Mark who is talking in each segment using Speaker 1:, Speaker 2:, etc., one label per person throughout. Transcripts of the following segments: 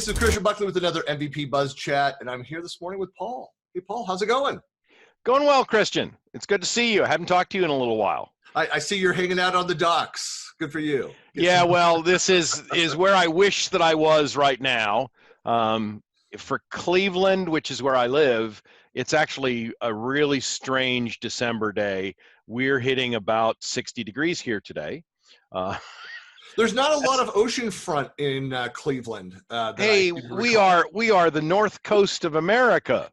Speaker 1: this is Christian Buckley with another MVP Buzz Chat, and I'm here this morning with Paul. Hey, Paul, how's it going?
Speaker 2: Going well, Christian. It's good to see you. I haven't talked to you in a little while.
Speaker 1: I see you're hanging out on the docks. Good for you.
Speaker 2: Yeah, well, this is where I wish that I was right now. For Cleveland, which is where I live, it's actually a really strange December day. We're hitting about 60 degrees here today.
Speaker 1: There's not a lot of ocean front in Cleveland.
Speaker 2: Hey, we are the North Coast of America.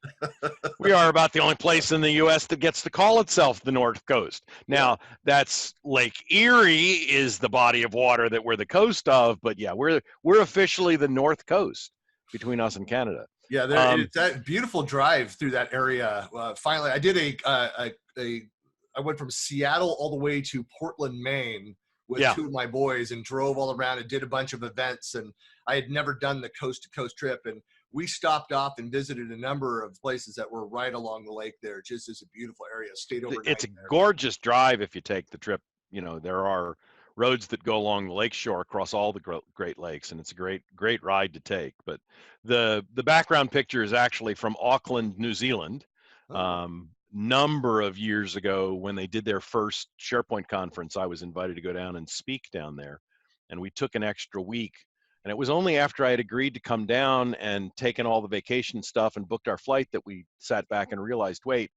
Speaker 2: We are about the only place in the U.S. that gets to call itself the North Coast. Now, that's Lake Erie is the body of water that we're the coast of, but yeah, we're officially the North Coast between us and Canada.
Speaker 1: Yeah, it's that beautiful drive through that area. Finally, I did I went from Seattle all the way to Portland, Maine, with two of my boys, and drove all around and did a bunch of events. And I had never done the coast to coast trip. And we stopped off and visited a number of places that were right along the lake there. Just as a beautiful area. Stayed overnight.
Speaker 2: It's a gorgeous drive if you take the trip. You know, there are roads that go along the lakeshore across all the Great Lakes, and it's a great ride to take. But the background picture is actually from Auckland, New Zealand. Number of years ago when they did their first SharePoint conference, I was invited to go down and speak down there, and we took an extra week. And it was only after I had agreed to come down and taken all the vacation stuff and booked our flight that we sat back and realized, wait,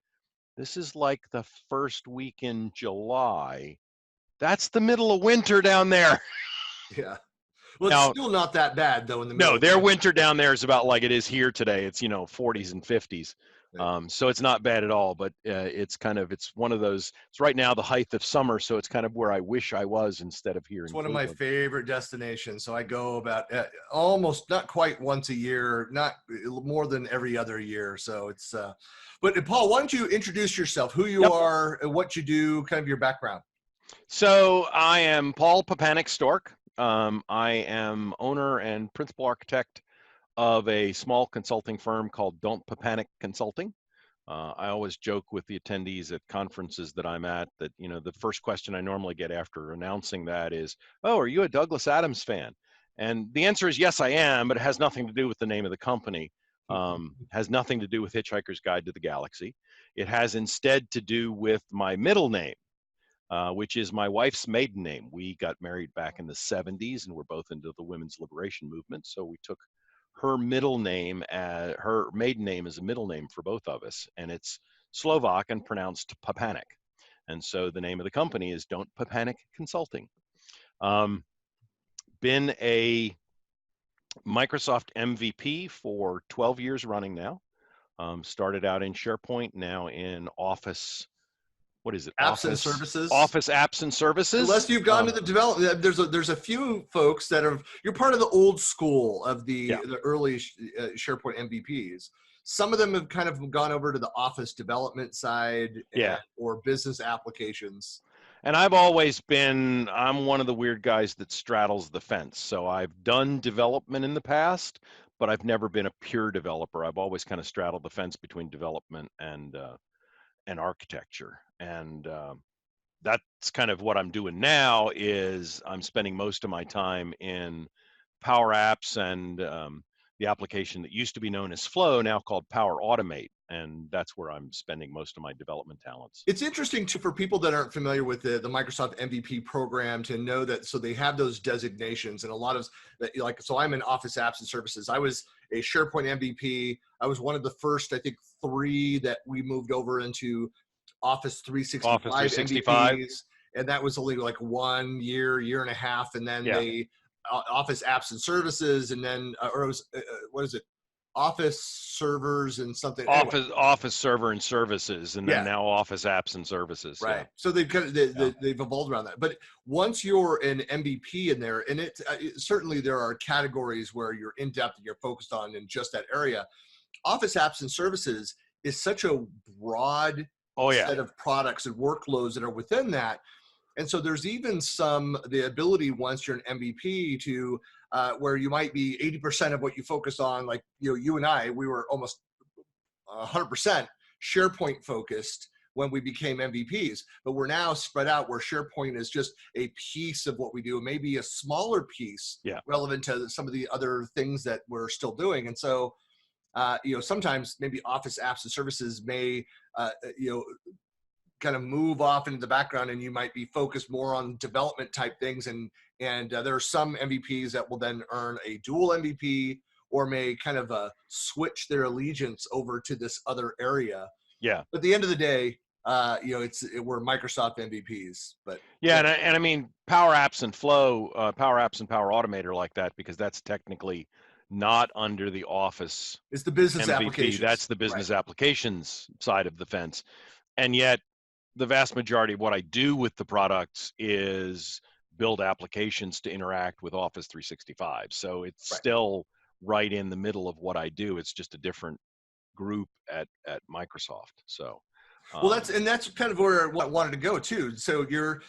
Speaker 2: this is like the first week in July. That's the middle of winter down there.
Speaker 1: Yeah. Well, it's still not that bad though. In the middle.
Speaker 2: No, their winter down there is about like it is here today. It's 40s and 50s. So it's not bad at all, but it's one of those, it's right now the height of summer. So it's kind of where I wish I was instead of here.
Speaker 1: It's one of my favorite destinations. So I go about almost not quite once a year, not more than every other year. So it's, but Paul, why don't you introduce yourself, who you are, and what you do, kind of your background.
Speaker 2: So I am Paul Stork. I am owner and principal architect of a small consulting firm called Don't Panic Consulting. I always joke with the attendees at conferences that I'm at that, the first question I normally get after announcing that is, oh, are you a Douglas Adams fan? And the answer is yes, I am, but it has nothing to do with the name of the company. Has nothing to do with Hitchhiker's Guide to the Galaxy. It has instead to do with my middle name, which is my wife's maiden name. We got married back in the 70s and we're both into the women's liberation movement. So we took her middle name, her maiden name is a middle name for both of us, and it's Slovak and pronounced Papanik. And so the name of the company is Don't Panic Consulting. Been a Microsoft MVP for 12 years running now. Started out in SharePoint, now in Office. What is it?
Speaker 1: Apps and services.
Speaker 2: Office apps and services.
Speaker 1: Unless you've gone to the development, there's a few folks that you're part of the old school of the early SharePoint MVPs. Some of them have kind of gone over to the Office development side, or business applications.
Speaker 2: And I've always been, I'm one of the weird guys that straddles the fence. So I've done development in the past, but I've never been a pure developer. I've always kind of straddled the fence between development and architecture. And that's kind of what I'm doing now is I'm spending most of my time in PowerApps and the application that used to be known as Flow, now called PowerAutomate. And that's where I'm spending most of my development talents.
Speaker 1: It's interesting too, for people that aren't familiar with the Microsoft MVP program, to know that, so they have those designations, and a lot of so I'm in Office Apps and Services. I was a SharePoint MVP. I was one of the first, I think, 3 that we moved over into Office 365, MVPs, and that was only like 1 year, year and a half, and then they Office Apps and Services, and then or it was what is it? Office servers and something.
Speaker 2: Office server and services, and then now Office Apps and Services.
Speaker 1: Right. So they've kind of they've evolved around that. But once you're an MVP in there, and certainly there are categories where you're in depth and you're focused on in just that area. Office Apps and Services is such a broad set of products and workloads that are within that. And so there's even the ability, once you're an MVP, to where you might be 80% of what you focus on, like you and I, we were almost 100% SharePoint focused, when we became MVPs, but we're now spread out where SharePoint is just a piece of what we do, maybe a smaller piece relevant to some of the other things that we're still doing. And so, sometimes maybe Office apps and services may, kind of move off into the background, and you might be focused more on development type things. And there are some MVPs that will then earn a dual MVP or may kind of switch their allegiance over to this other area.
Speaker 2: Yeah.
Speaker 1: But at the end of the day, we're Microsoft MVPs. But
Speaker 2: and I mean, Power Apps and Power Apps and Power Automate are like that because that's technically not under the Office.
Speaker 1: It's the business
Speaker 2: MVP.
Speaker 1: applications.
Speaker 2: That's the business applications side of the fence. And yet the vast majority of what I do with the products is build applications to interact with Office 365. So it's still right in the middle of what I do. It's just a different group at Microsoft. So
Speaker 1: well, that's kind of where I wanted to go too. So you're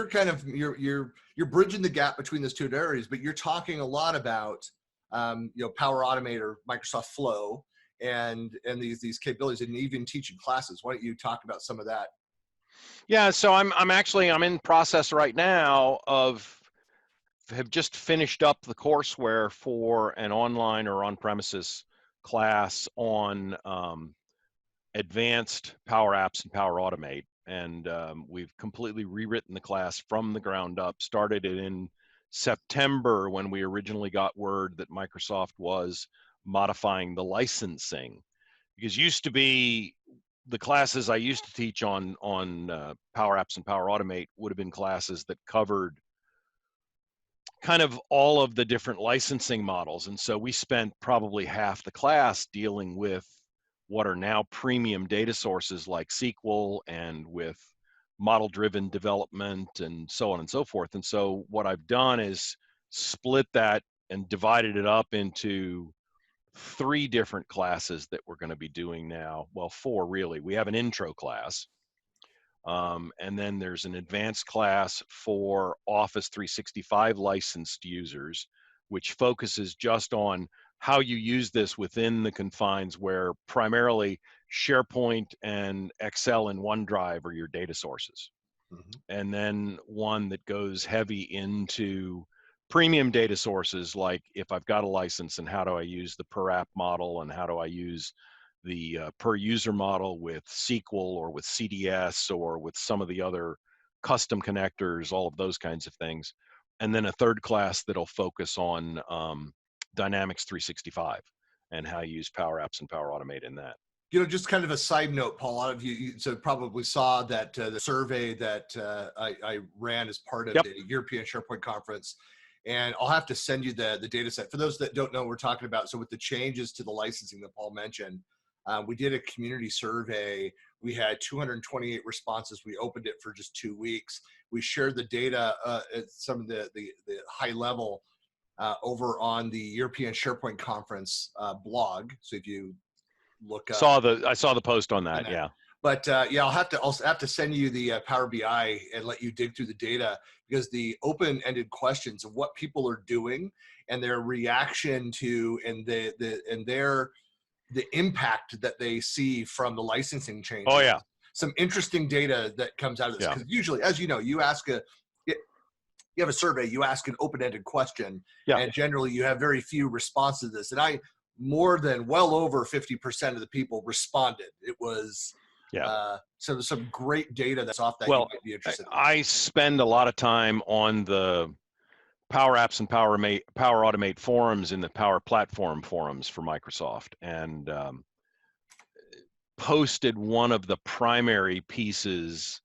Speaker 1: kind of you're bridging the gap between those two areas, but you're talking a lot about Power Automate or Microsoft Flow and these capabilities, and even teaching classes. Why don't you talk about some of that?
Speaker 2: Yeah, so I'm in process right now have just finished up the courseware for an online or on-premises class on advanced Power Apps and Power Automate, and we've completely rewritten the class from the ground up. Started it in September when we originally got word that Microsoft was modifying the licensing, because used to be the classes I used to teach on Power Apps and Power Automate would have been classes that covered kind of all of the different licensing models. And so we spent probably half the class dealing with what are now premium data sources like SQL and with model-driven development and so on and so forth. And so what I've done is split that and divided it up into 3 different classes that we're going to be doing now. Well, 4 really. We have an intro class, and then there's an advanced class for Office 365 licensed users, which focuses just on how you use this within the confines where primarily SharePoint and Excel and OneDrive are your data sources. And then one that goes heavy into premium data sources, like if I've got a license and how do I use the per app model and how do I use the per user model with SQL or with CDS or with some of the other custom connectors, all of those kinds of things. And then a third class that'll focus on Dynamics 365 and how you use Power Apps and Power Automate in that.
Speaker 1: Just kind of a side note, Paul, a lot of you probably saw that the survey that I ran as part of the European SharePoint conference. And I'll have to send you the data set. For those that don't know what we're talking about, so with the changes to the licensing that Paul mentioned, we did a community survey. We had 228 responses. We opened it for just 2 weeks. We shared the data at some of the high level over on the European SharePoint conference blog. So if you look up,
Speaker 2: I saw the post on that. Yeah.
Speaker 1: But I'll have to send you the Power BI and let you dig through the data, because the open-ended questions of what people are doing and their reaction to and the impact that they see from the licensing changes.
Speaker 2: Oh yeah.
Speaker 1: Some interesting data that comes out of this, because usually, as you know, you have a survey, you ask an open-ended question, and generally you have very few responses to this. And more than well over 50% of the people responded. It was so there's some great data that's off that you might be interested in.
Speaker 2: I spend a lot of time on the Power Apps and Power Automate forums in the Power Platform forums for Microsoft, and posted one of the primary pieces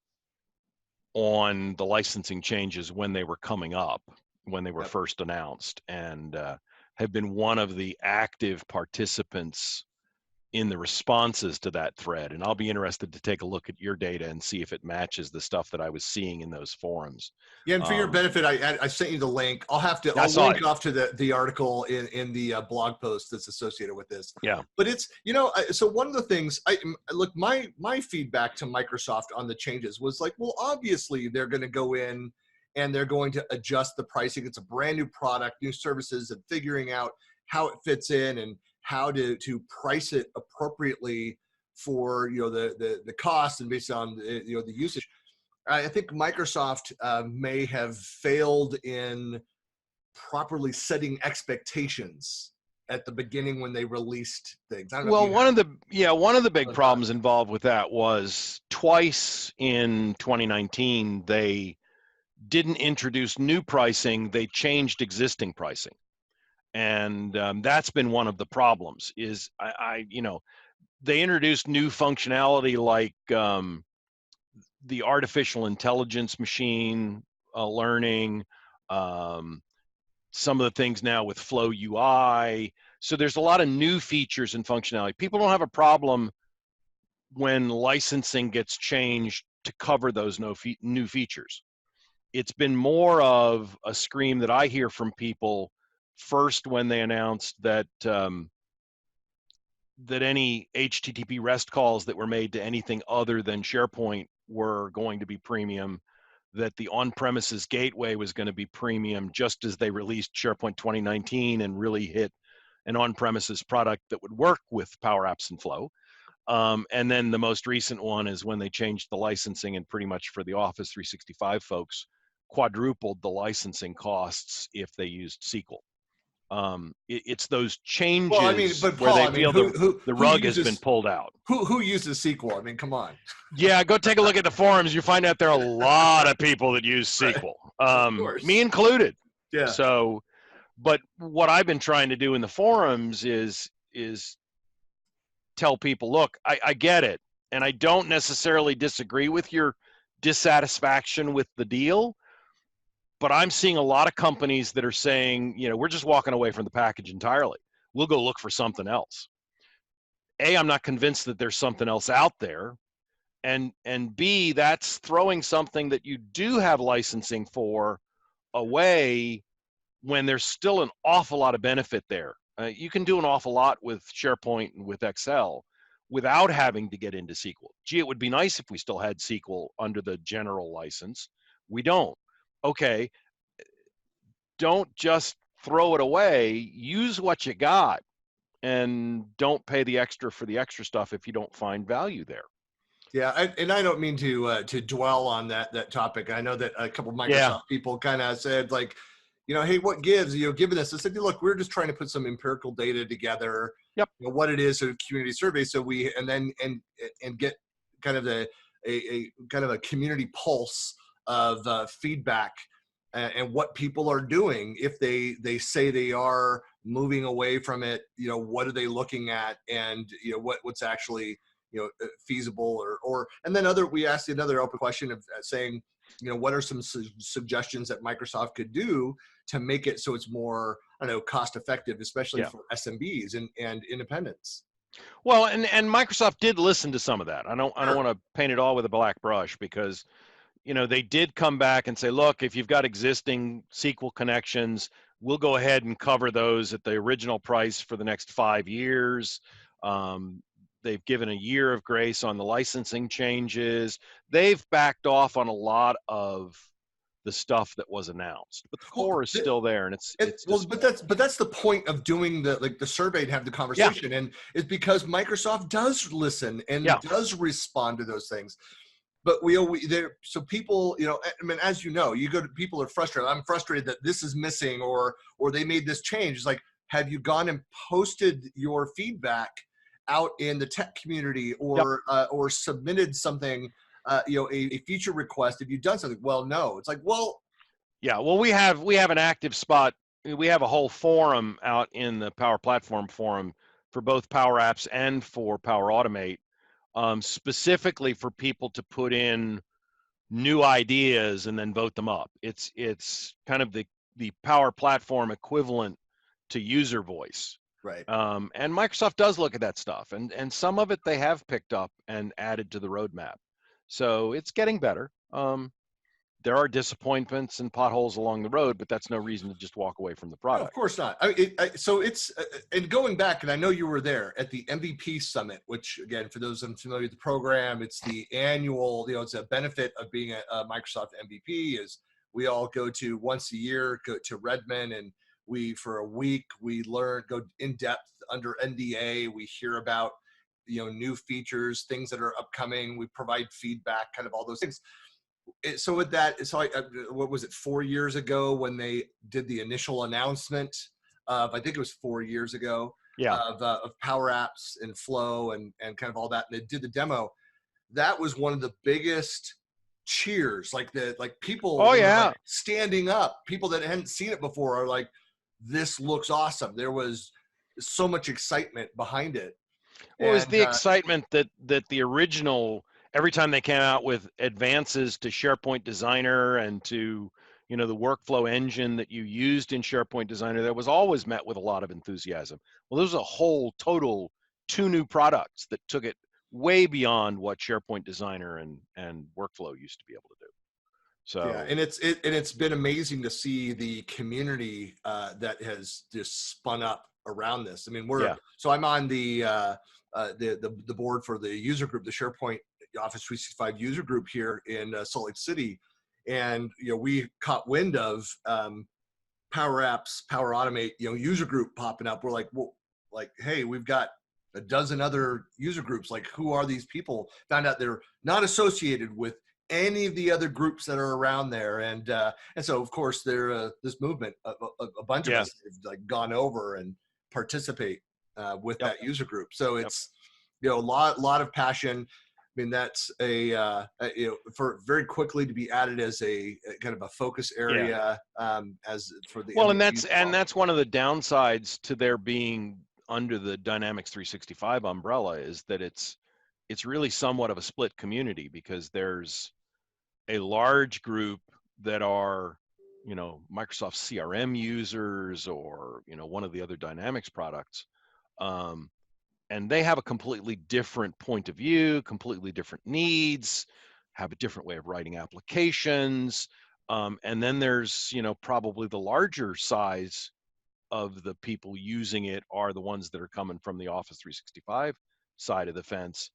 Speaker 2: on the licensing changes when they were coming up, when they were first announced, and have been one of the active participants in the responses to that thread. And I'll be interested to take a look at your data and see if it matches the stuff that I was seeing in those forums.
Speaker 1: Yeah, and for your benefit, I sent you the link. I'll link it off to the article in the blog post that's associated with this.
Speaker 2: Yeah.
Speaker 1: But it's, so one of the things, look, my feedback to Microsoft on the changes was like, well, obviously they're going to go in and they're going to adjust the pricing. It's a brand new product, new services, and figuring out how it fits in and how to price it appropriately for the cost and based on the usage. I think Microsoft may have failed in properly setting expectations at the beginning when they released things. I don't know if
Speaker 2: Well,
Speaker 1: you
Speaker 2: one of the big
Speaker 1: have
Speaker 2: problems involved with that was twice in 2019 they didn't introduce new pricing; they changed existing pricing, and that's been one of the problems. Is they introduced new functionality like the artificial intelligence machine learning, um, some of the things now with Flow UI. So there's a lot of new features and functionality. People don't have a problem when licensing gets changed to cover those new features. It's been more of a scream that I hear from people first when they announced that that any HTTP REST calls that were made to anything other than SharePoint were going to be premium, that the on-premises gateway was going to be premium, just as they released SharePoint 2019 and really hit an on-premises product that would work with PowerApps and Flow. And then the most recent one is when they changed the licensing, and pretty much for the Office 365 folks, quadrupled the licensing costs if they used SQL. It's those
Speaker 1: well, I mean,
Speaker 2: changes
Speaker 1: but
Speaker 2: where
Speaker 1: Paul,
Speaker 2: they
Speaker 1: I mean,
Speaker 2: feel the rug has been pulled out.
Speaker 1: who uses SQL? I mean, come on.
Speaker 2: Yeah, go take a look at the forums. You find out there are a lot of people that use
Speaker 1: Right.
Speaker 2: SQL,
Speaker 1: Of course.
Speaker 2: me included.
Speaker 1: Yeah.
Speaker 2: So, but what I've been trying to do in the forums is tell people, look, I get it, and I don't necessarily disagree with your dissatisfaction with the deal, but I'm seeing a lot of companies that are saying, we're just walking away from the package entirely. We'll go look for something else. A, I'm not convinced that there's something else out there. And B, that's throwing something that you do have licensing for away when there's still an awful lot of benefit there. You can do an awful lot with SharePoint and with Excel without having to get into SQL. Gee, it would be nice if we still had SQL under the general license. We don't. Okay, don't just throw it away. Use what you got, and don't pay the extra for the extra stuff if you don't find value there.
Speaker 1: Yeah, and I don't mean to dwell on that topic. I know that a couple of Microsoft people kind of said like, hey, what gives? Given this, I said, look, we're just trying to put some empirical data together.
Speaker 2: Yep.
Speaker 1: What it is, a community survey, so we and then get kind of a kind of a community pulse of feedback and what people are doing. If they say they are moving away from it, what are they looking at, and what's actually feasible or and then we asked another open question of saying what are some suggestions that Microsoft could do to make it so it's more cost effective, especially for SMBs and independents.
Speaker 2: Well, and Microsoft did listen to some of that. I don't want to paint it all with a black brush, because they did come back and say, look, if you've got existing SQL connections, we'll go ahead and cover those at the original price for the next 5 years. They've given a year of grace on the licensing changes. They've backed off on a lot of the stuff that was announced, but the core is still there, and it's
Speaker 1: but that's the point of doing the survey, to have the conversation, and it's because Microsoft does listen and does respond to those things. But so people, I mean, as people are frustrated. I'm frustrated that this is missing, or they made this change. It's like, have you gone and posted your feedback out in the tech community, or submitted something, a feature request? Have you done something? Well, no. It's like, well,
Speaker 2: yeah. Well, we have an active spot. We have a whole forum out in the Power Platform forum for both Power Apps and for Power Automate, specifically for people to put in new ideas and then vote them up. It's kind of the Power Platform equivalent to user voice.
Speaker 1: Right.
Speaker 2: And Microsoft does look at that stuff, and some of it they have picked up and added to the roadmap. So it's getting better. There are disappointments and potholes along the road, but that's no reason to just walk away from the product.
Speaker 1: No, of course not. So it's, and going back, and I know you were there at the MVP Summit, which, again, for those unfamiliar with the program, it's the annual, it's a benefit of being a Microsoft MVP is we all go to once a year, go to Redmond, and for a week, we go in depth under NDA. We hear about, new features, things that are upcoming. We provide feedback, kind of all those things. So with that, what was it, 4 years ago when they did the initial announcement of, I think it was 4 years ago,
Speaker 2: Yeah.
Speaker 1: of PowerApps and Flow and kind of all that, and they did the demo. That was one of the biggest cheers, like people
Speaker 2: Oh
Speaker 1: were
Speaker 2: yeah.
Speaker 1: like standing up. People that hadn't seen it before are like, this looks awesome. There was so much excitement behind it.
Speaker 2: What was
Speaker 1: And
Speaker 2: the excitement that the original, every time they came out with advances to SharePoint Designer and to, the workflow engine that you used in SharePoint Designer, that was always met with a lot of enthusiasm. Well, there's a whole total 2 new products that took it way beyond what SharePoint Designer and workflow used to be able to do.
Speaker 1: yeah,
Speaker 2: So
Speaker 1: and it's been amazing to see the community that has just spun up around this. I mean,
Speaker 2: yeah,
Speaker 1: I'm on the board for the user group, the SharePoint Office 365 user group here in Salt Lake City, and we caught wind of PowerApps, Power Automate, user group popping up. We're like, well, like, hey, we've got a dozen other user groups. Like, who are these people? Found out they're not associated with any of the other groups that are around there, and so of course there this movement, a bunch of
Speaker 2: yeah,
Speaker 1: us have like gone over and participate with
Speaker 2: yep,
Speaker 1: that user group. So
Speaker 2: yep,
Speaker 1: it's a lot of passion. I mean, that's for very quickly to be added as a kind of a focus
Speaker 2: yeah.
Speaker 1: area as for the
Speaker 2: Well, and
Speaker 1: MVP.
Speaker 2: that's one of the downsides to their being under the Dynamics 365 umbrella, is that it's really somewhat of a split community, because there's a large group that are, Microsoft CRM users, or, one of the other Dynamics products. And they have a completely different point of view, completely different needs, have a different way of writing applications. And then there's, probably the larger size of the people using it are the ones that are coming from the Office 365 side of the fence,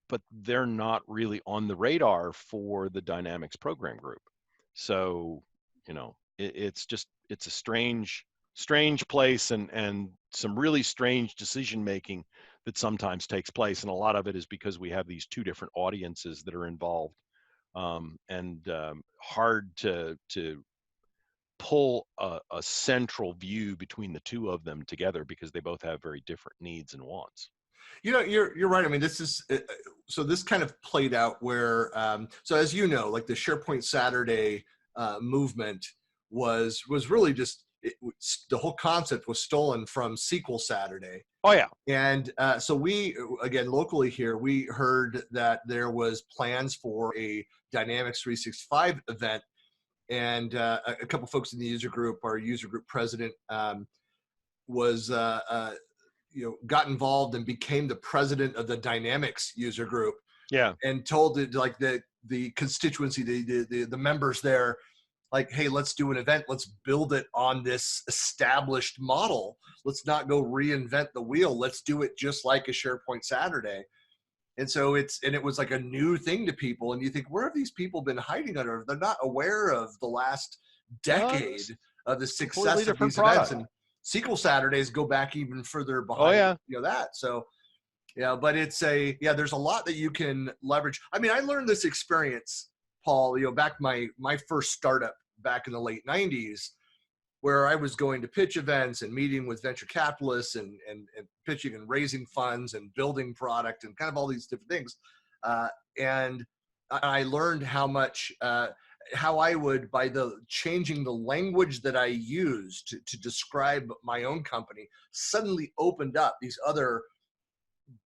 Speaker 2: but they're not really on the radar for the Dynamics program group. So, it's a strange place, and some really strange decision making that sometimes takes place. And a lot of it is because we have these 2 different audiences that are involved, and hard to pull a central view between the 2 of them together, because they both have very different needs and wants.
Speaker 1: You're right. I mean, this is so this kind of played out where so as like the SharePoint Saturday movement was really just the whole concept was stolen from SQL Saturday.
Speaker 2: Oh yeah,
Speaker 1: And so we, again, locally here, we heard that there was plans for a Dynamics 365 event, and a couple folks in the user group, our user group president, was got involved and became the president of the Dynamics user group,
Speaker 2: yeah,
Speaker 1: and told it, like the constituency, the members there, like, hey, let's do an event. Let's build it on this established model. Let's not go reinvent the wheel. Let's do it just like a SharePoint Saturday. And so it was like a new thing to people. And you think, where have these people been hiding under? They're not aware of the last decade
Speaker 2: it's
Speaker 1: of the
Speaker 2: completely
Speaker 1: success of
Speaker 2: different
Speaker 1: these events.
Speaker 2: product.
Speaker 1: And SQL Saturdays go back even further
Speaker 2: Oh
Speaker 1: behind,
Speaker 2: yeah,
Speaker 1: that. So, yeah, but there's a lot that you can leverage. I mean, I learned this experience, Paul, back my first startup back in the late 90s, where I was going to pitch events and meeting with venture capitalists and pitching and raising funds and building product and kind of all these different things. And I learned how much, how I would, by changing the language that I used to describe my own company, suddenly opened up these other,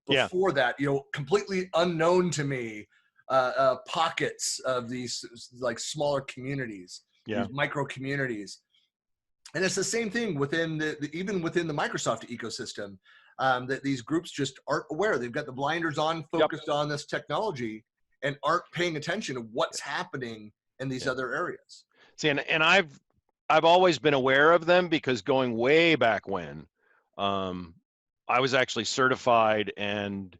Speaker 2: yeah,
Speaker 1: before that, completely unknown to me, pockets of these like smaller communities,
Speaker 2: yeah,
Speaker 1: these micro communities. And it's the same thing within even within the Microsoft ecosystem, that these groups just aren't aware. They've got the blinders on,
Speaker 2: yep,
Speaker 1: focused on this technology, and aren't paying attention to what's happening in these
Speaker 2: yeah.
Speaker 1: other areas.
Speaker 2: See, and I've always been aware of them, because going way back when, um, I was actually certified and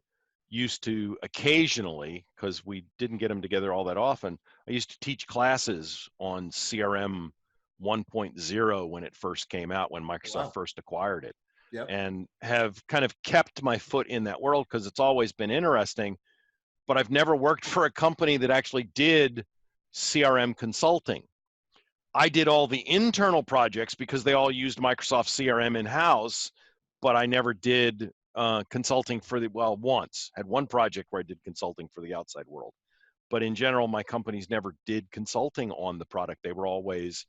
Speaker 2: used to occasionally, because we didn't get them together all that often, I used to teach classes on CRM 1.0 when it first came out, when
Speaker 1: Oh,
Speaker 2: Microsoft
Speaker 1: wow.
Speaker 2: first acquired it.
Speaker 1: Yep.
Speaker 2: and have kind of kept my foot in that world because it's always been interesting. But I've never worked for a company that actually did CRM consulting. I did all the internal projects because they all used Microsoft CRM in-house, but I never did consulting for once. Had one project where I did consulting for the outside world. But in general, my companies never did consulting on the product. They were always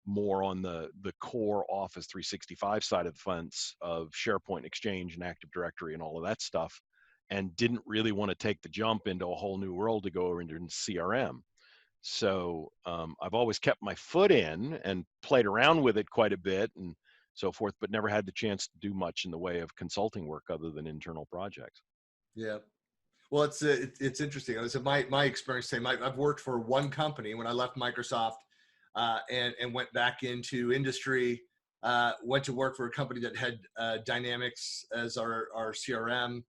Speaker 2: more on the core Office 365 side of the fence of SharePoint, Exchange, and Active Directory and all of that stuff, and didn't really want to take the jump into a whole new world to go over into CRM. So I've always kept my foot in and played around with it quite a bit and so forth, but never had the chance to do much in the way of consulting work other than internal projects.
Speaker 1: Yeah. Well, it's interesting. So my experience, I've worked for one company when I left Microsoft, and went back into industry. Went to work for a company that had Dynamics as our CRM,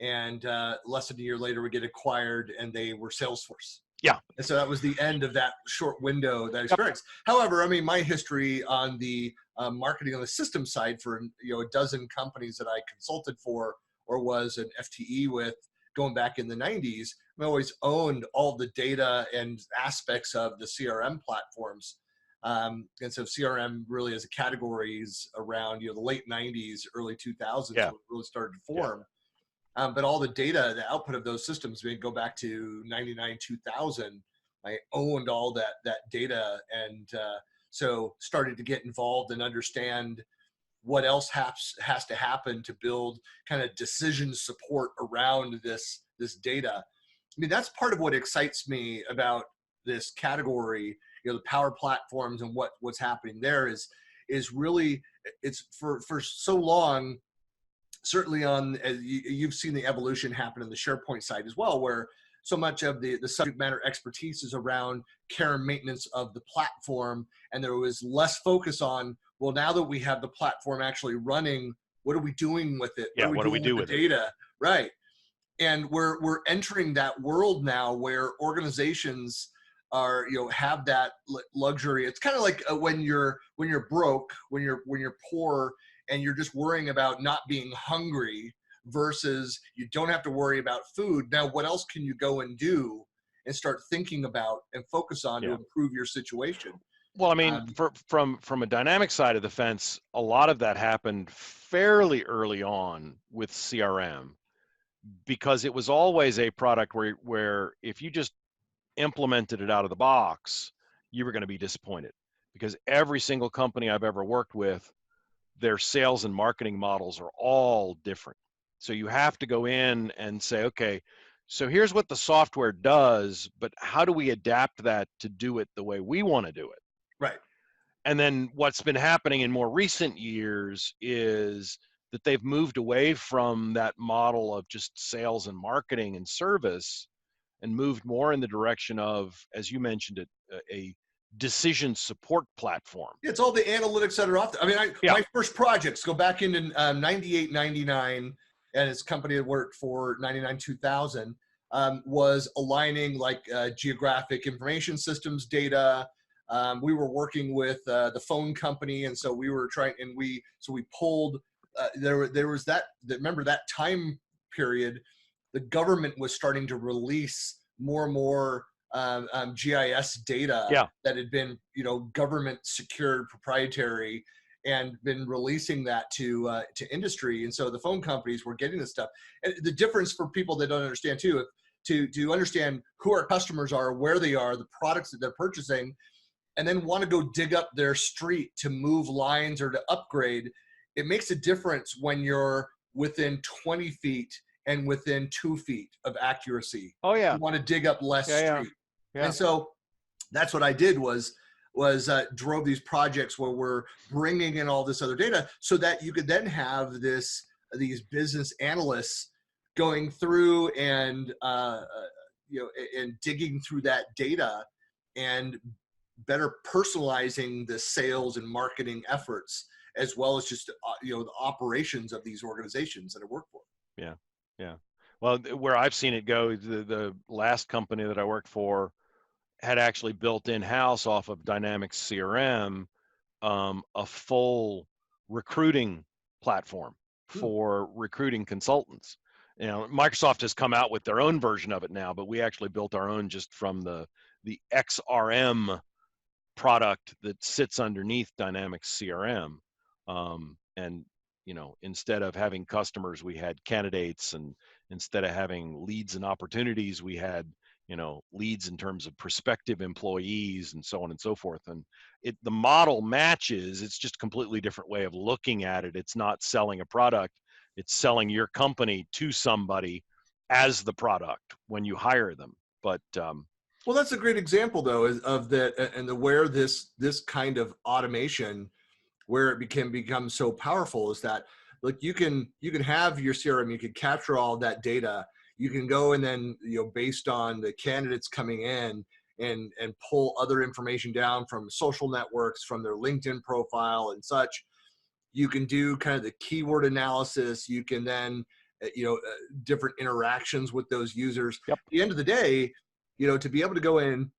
Speaker 1: and less than a year later, we get acquired, and they were Salesforce.
Speaker 2: Yeah.
Speaker 1: And so that was the end of that short window, that
Speaker 2: Yep.
Speaker 1: experience. However, I mean, my history on the marketing on the system side for a dozen companies that I consulted for or was an FTE with, going back in the 90s, I always owned all the data and aspects of the CRM platforms. And so CRM really as a category is around the late 90s, early 2000s,
Speaker 2: Yeah.
Speaker 1: when it really started to form. But all the data, the output of those systems, we go back to 99, 2000. I owned all that data, and so started to get involved and understand what else has to happen to build kind of decision support around this data. I mean, that's part of what excites me about this category. The power platforms and what's happening there is really, it's for so long. Certainly you've seen the evolution happen in the SharePoint side as well, where so much of the subject matter expertise is around care and maintenance of the platform. And there was less focus on, well, now that we have the platform actually running, what are we doing with it?
Speaker 2: Yeah,
Speaker 1: What do we do with the data? Right. And we're entering that world now where organizations are, have that luxury. It's kind of like when you're broke, when you're poor, and you're just worrying about not being hungry versus you don't have to worry about food. Now, what else can you go and do and start thinking about and focus on to improve your situation?
Speaker 2: Well, I mean, from a dynamic side of the fence, a lot of that happened fairly early on with CRM because it was always a product where if you just implemented it out of the box, you were going to be disappointed because every single company I've ever worked with, their sales and marketing models are all different. So you have to go in and say, okay, so here's what the software does, but how do we adapt that to do it the way we want to do it?
Speaker 1: Right.
Speaker 2: And then what's been happening in more recent years is that they've moved away from that model of just sales and marketing and service and moved more in the direction of, as you mentioned it, a decision support platform.
Speaker 1: It's all the analytics that are off there. I mean, my first projects go back into 98, 99, and it's a company that worked for 99, 2000, was aligning like geographic information systems data. We were working with the phone company, and so we were trying, and we pulled, there was that, remember that time period, the government was starting to release more and more GIS data that had been, government secured, proprietary, and been releasing that to industry. And so the phone companies were getting this stuff. And the difference for people that don't understand too, to understand who our customers are, where they are, the products that they're purchasing, and then want to go dig up their street to move lines or to upgrade, it makes a difference when you're within 20 feet and within 2 feet of accuracy.
Speaker 2: Oh yeah.
Speaker 1: You want to dig up less street. Yeah. And so that's what I did was drove these projects where we're bringing in all this other data so that you could then have these business analysts going through and and digging through that data and better personalizing the sales and marketing efforts, as well as just the operations of these organizations that I work for.
Speaker 2: Yeah. Yeah. Well, where I've seen it go, the last company that I worked for had actually built in-house off of Dynamics CRM a full recruiting platform for recruiting consultants. You know, Microsoft has come out with their own version of it now, but we actually built our own just from the XRM product that sits underneath Dynamics CRM. And you know, instead of having customers, we had candidates, and instead of having leads and opportunities, we had, you know, leads in terms of prospective employees and so on and so forth. And the model matches, it's just a completely different way of looking at it. It's not selling a product, it's selling your company to somebody as the product when you hire them. But
Speaker 1: well, that's a great example though, of that, and where this kind of automation, where it can become so powerful, is that, like, you can have your CRM, you can capture all that data, you can go and then, you know, based on the candidates coming in, and pull other information down from social networks, from their LinkedIn profile and such. You can do kind of the keyword analysis. You can then, different interactions with those users.
Speaker 2: Yep.
Speaker 1: At the end of the day, you know, to be able to go in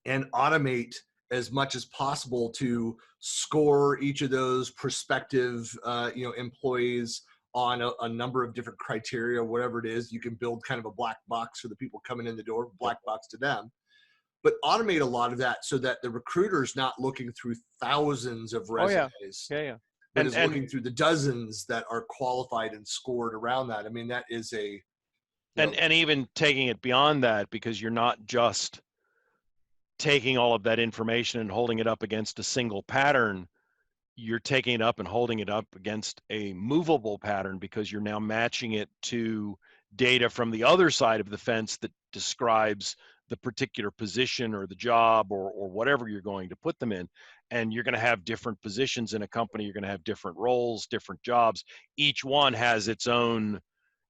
Speaker 1: and automate as much as possible to score each of those prospective, employees on a number of different criteria, whatever it is. You can build kind of a black box for the people coming in the door, black box to them, but automate a lot of that so that the recruiter's not looking through thousands of resumes,
Speaker 2: yeah.
Speaker 1: but is looking through the dozens that are qualified and scored around that. I mean, that is
Speaker 2: and even taking it beyond that, because you're not just taking all of that information and holding it up against a single pattern, you're taking it up and holding it up against a movable pattern, because you're now matching it to data from the other side of the fence that describes the particular position or the job or whatever you're going to put them in. And you're going to have different positions in a company. You're going to have different roles, different jobs. Each one has its own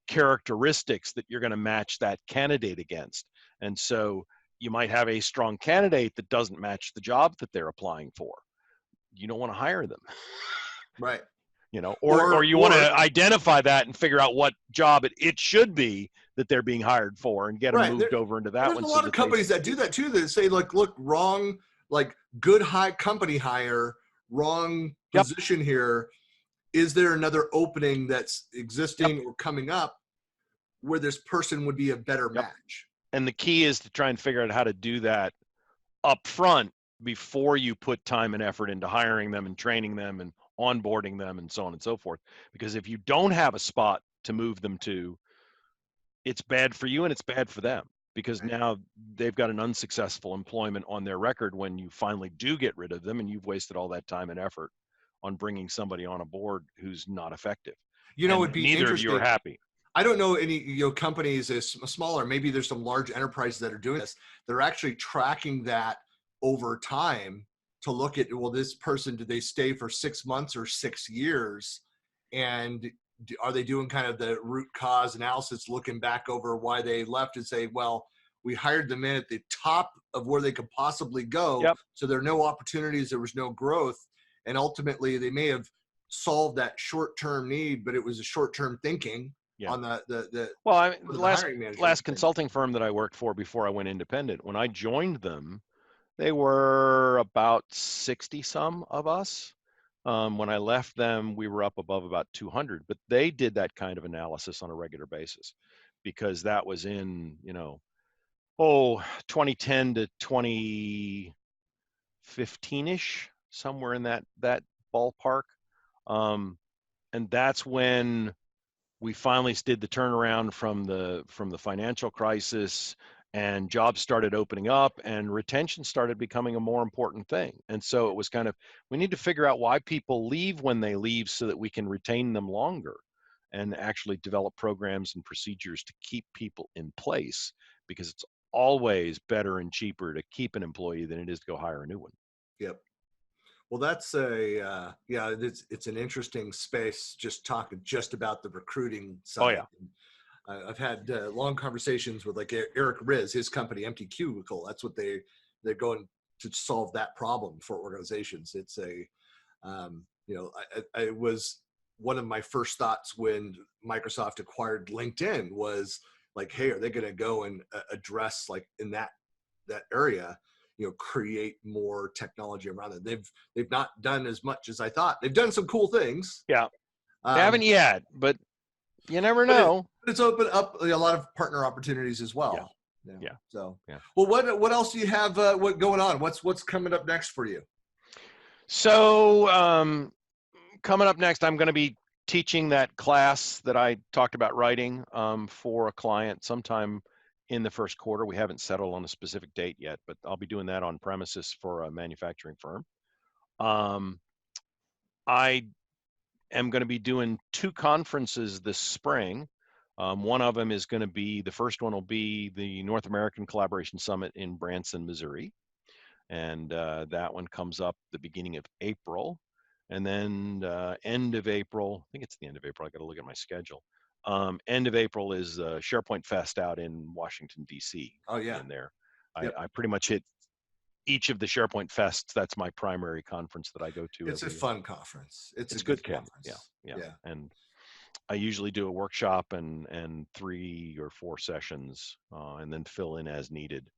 Speaker 2: characteristics that you're going to match that candidate against. And so you might have a strong candidate that doesn't match the job that they're applying for. You don't want to hire them.
Speaker 1: right.
Speaker 2: You know, or you want to identify that and figure out what job it should be that they're being hired for, and get them moved over into that one.
Speaker 1: There's a lot of companies that do that too, that say, like, look, wrong, like, good high company hire, wrong position here. Is there another opening that's existing or coming up where this person would be a better match?
Speaker 2: And the key is to try and figure out how to do that up front before you put time and effort into hiring them and training them and onboarding them and so on and so forth. Because if you don't have a spot to move them to, it's bad for you and it's bad for them, because now they've got an unsuccessful employment on their record when you finally do get rid of them, and you've wasted all that time and effort on bringing somebody on a board who's not effective.
Speaker 1: You know, it'd be
Speaker 2: neither of you are happy.
Speaker 1: I don't know any, companies as smaller, maybe there's some large enterprises that are doing this. They're actually tracking that over time to look at, well, this person, did they stay for 6 months or 6 years? And are they doing kind of the root cause analysis, looking back over why they left, and say, well, we hired them in at the top of where they could possibly go. So there are no opportunities, there was no growth. And ultimately they may have solved that short-term need, but it was a short-term thinking on the
Speaker 2: last consulting firm that I worked for before I went independent. When I joined them, they were about 60 some of us. When I left them, we were up above about 200, but they did that kind of analysis on a regular basis, because that was in, 2010 to 2015-ish, somewhere in that ballpark. And that's when we finally did the turnaround from the financial crisis, and jobs started opening up, and retention started becoming a more important thing. And so it was kind of, we need to figure out why people leave when they leave so that we can retain them longer, and actually develop programs and procedures to keep people in place, because it's always better and cheaper to keep an employee than it is to go hire a new one.
Speaker 1: Yep. Well, that's it's an interesting space, just talking just about the recruiting side. I've had long conversations with, like, Eric Riz, his company, Empty Cubicle. That's what they're going to solve that problem for organizations. It's it was one of my first thoughts when Microsoft acquired LinkedIn was like, hey, are they going to go and address, like, in that area, create more technology around it? They've not done as much as I thought. They've done some cool things.
Speaker 2: Haven't yet, but you never
Speaker 1: But
Speaker 2: know.
Speaker 1: it's opened up a lot of partner opportunities as well.
Speaker 2: Yeah.
Speaker 1: So,
Speaker 2: yeah.
Speaker 1: Well, what else do you have what going on? What's coming up next for you?
Speaker 2: So coming up next, I'm going to be teaching that class that I talked about writing for a client sometime in the first quarter. We haven't settled on a specific date yet, but I'll be doing that on premises for a manufacturing firm. I am going to be doing 2 conferences this spring. One of them is going to be, the first one will be the North American Collaboration Summit in Branson, Missouri. And that one comes up the beginning of April. And then end of April, I think it's the end of April, I got to look at my schedule. End of April is SharePoint Fest out in Washington, D.C.
Speaker 1: Oh, yeah.
Speaker 2: In there.
Speaker 1: Yep.
Speaker 2: I pretty much hit each of the SharePoint Fests. That's my primary conference that I go to.
Speaker 1: It's a fun conference. It's a
Speaker 2: good
Speaker 1: conference.
Speaker 2: Yeah. And I usually do a workshop and 3 or 4 sessions and then fill in as needed.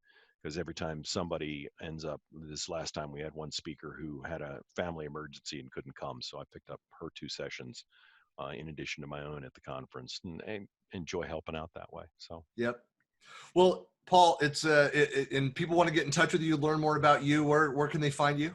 Speaker 2: Because every time somebody ends up, this last time we had one speaker who had a family emergency and couldn't come. So I picked up her 2 sessions in addition to my own at the conference, and I enjoy helping out that way. So.
Speaker 1: Yep. Well, Paul, it's and people want to get in touch with you, learn more about you. Where can they find you?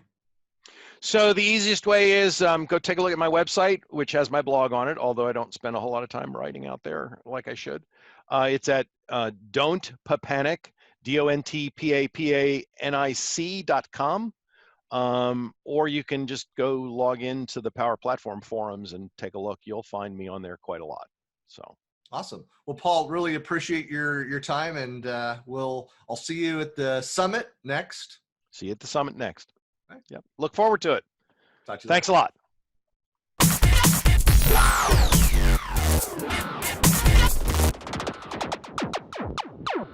Speaker 2: So the easiest way is go take a look at my website, which has my blog on it, although I don't spend a whole lot of time writing out there like I should. It's at don'tpapanic, DONTPAPANIC.com. Or you can just go log into the Power Platform forums and take a look. You'll find me on there quite a lot. So.
Speaker 1: Awesome. Well, Paul, really appreciate your time, and I'll see you at the summit next.
Speaker 2: See you at the summit next.
Speaker 1: Right.
Speaker 2: Yep. Look forward to it.
Speaker 1: Talk to you
Speaker 2: Thanks
Speaker 1: later.
Speaker 2: a lot.